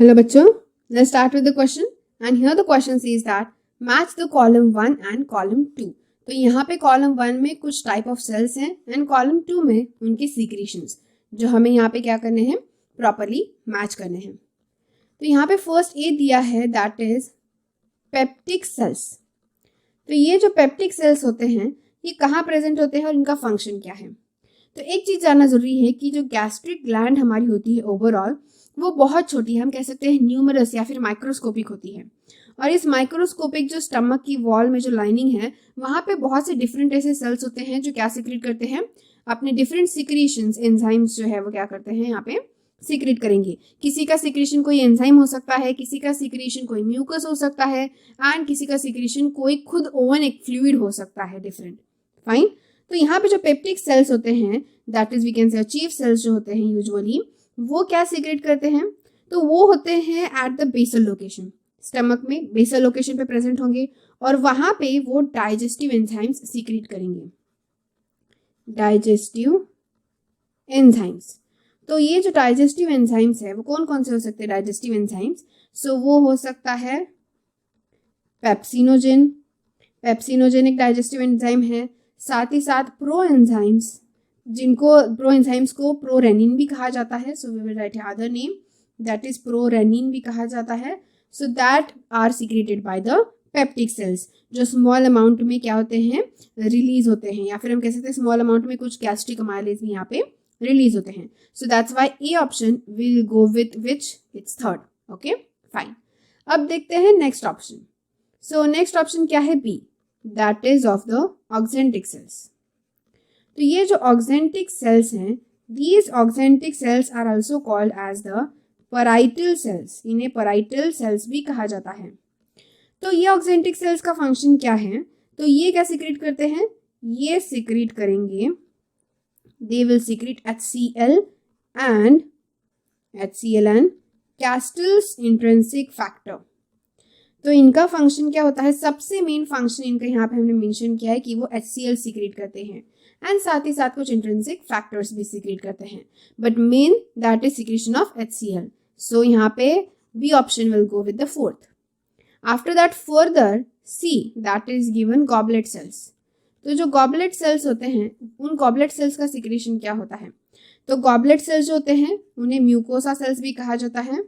Hello बच्चों, let's start with the question and here the question says that match the column 1 and column 2. तो यहाँ पे column 1 में कुछ type of cells हैं and column 2 में उनके secretions जो हमें यहाँ पे क्या करने हैं properly match करने हैं. तो यहाँ पे first A दिया है that is peptic cells. तो ये जो peptic cells होते हैं ये कहाँ present होते हैं और इनका function क्या है. तो एक चीज़ जानना ज़रूरी है कि जो गैस्ट्रिक ग्लैंड हमारी होती है ओवरऑल वो बहुत छोटी है, हम कह सकते हैं न्यूमरस या फिर माइक्रोस्कोपिक होती है. और इस माइक्रोस्कोपिक जो स्टमक की वॉल में जो लाइनिंग है वहाँ पे बहुत से डिफरेंट ऐसे सेल्स होते हैं जो क्या सिक्रीट करते हैं अपने डिफरेंट सिक्रीशंस एंजाइम्स जो है वो क्या करते हैं यहाँ पे सिक्रीट करेंगे. किसी का सिक्रीशन कोई एंजाइम हो सकता है, किसी का सिक्रीशन कोई म्यूकस हो सकता है एंड किसी का सिक्रीशन कोई खुद ओवन एक फ्लूइड हो सकता है डिफरेंट. फाइन. तो यहाँ पे जो पेप्टिक सेल्स होते हैं that is we can say chief cells जो होते हैं यूजुअली वो क्या सीक्रेट करते हैं तो वो होते हैं at the basal location. Stomach में बेसल लोकेशन पे प्रेजेंट होंगे और वहां पे वो डाइजेस्टिव एंजाइम्स सीक्रेट करेंगे. Digestive enzymes. तो ये जो डाइजेस्टिव एंजाइम्स है वो कौन कौन से हो सकते हैं डाइजेस्टिव एंजाइम्स. सो वो हो सकता है पेप्सिनोजेन. पेप्सिनोजेन एक डाइजेस्टिव एंजाइम है. साथ ही साथ प्रो एंजाइम्स जिनको प्रो एंजाइम्स को प्रोरेनिन भी कहा जाता है. So we will write other name that is prorenin भी कहा जाता है. So that are secreted by the peptic cells जो स्मॉल अमाउंट में क्या होते हैं रिलीज होते हैं या फिर हम कह सकते हैं स्मॉल अमाउंट में कुछ गैस्ट्रिक अमाइलेज भी यहाँ पे रिलीज होते हैं. So that's why a option will go with which it's third. Okay fine. अब देखते हैं next option. So next option क्या है B that is of the oxyntic cells. तो ये जो ऑक्जेंटिक सेल्स हैं these oxyntic cells are also called as the parietal cells. इन्हें पैराइटल सेल्स भी कहा जाता है. तो ये ऑक्जेंटिक सेल्स का फंक्शन क्या है तो ये क्या सीक्रेट करते हैं ये सीक्रेट करेंगे they will secret HCl and Castle's intrinsic factor. तो इनका फंक्शन क्या होता है सबसे मेन फंक्शन इनका यहाँ पे हमने मेंशन किया है कि वो HCl सीक्रेट करते हैं एंड साथ ही साथ कुछ इंट्रिंसिक फैक्टर्स भी सीक्रेट करते हैं but main that is secretion of HCl. So यहाँ पे B option will go with the fourth. After that further C that is given goblet cells. तो जो गॉबलेट सेल्स होते हैं उन गॉबलेट सेल्स का सीक्रेशन क्या होता है तो गॉबलेट सेल्स जो होते हैं उन्हें म्यूकोसा सेल्स भी कहा जाता है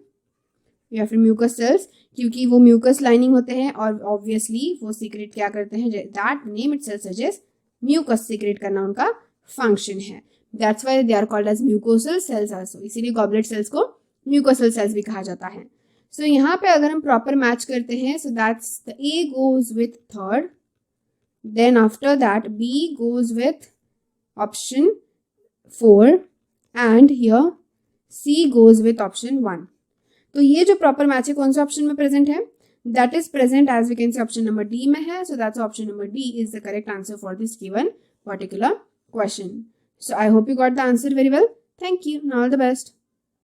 या फिर म्यूकस सेल्स क्योंकि वो म्यूकस लाइनिंग होते हैं और ऑब्वियसली वो सीक्रेट क्या करते हैं that name itself suggest mucus secret करना उनका फंक्शन है. That's why they are called as mucosal cells also. इसीलिए गॉबलेट सेल्स को म्यूकोसल सेल्स भी कहा जाता है. सो यहाँ पे अगर हम प्रॉपर मैच करते हैं so that's the A goes with third then after that B goes with option 4 and here C goes with option 1. तो ये जो प्रॉपर मैच है कौन से ऑप्शन में प्रेजेंट है that is present as we can say option number D में है. So that's option number D is the correct answer for this given particular question. So I hope you got the answer very well. Thank you. All the best.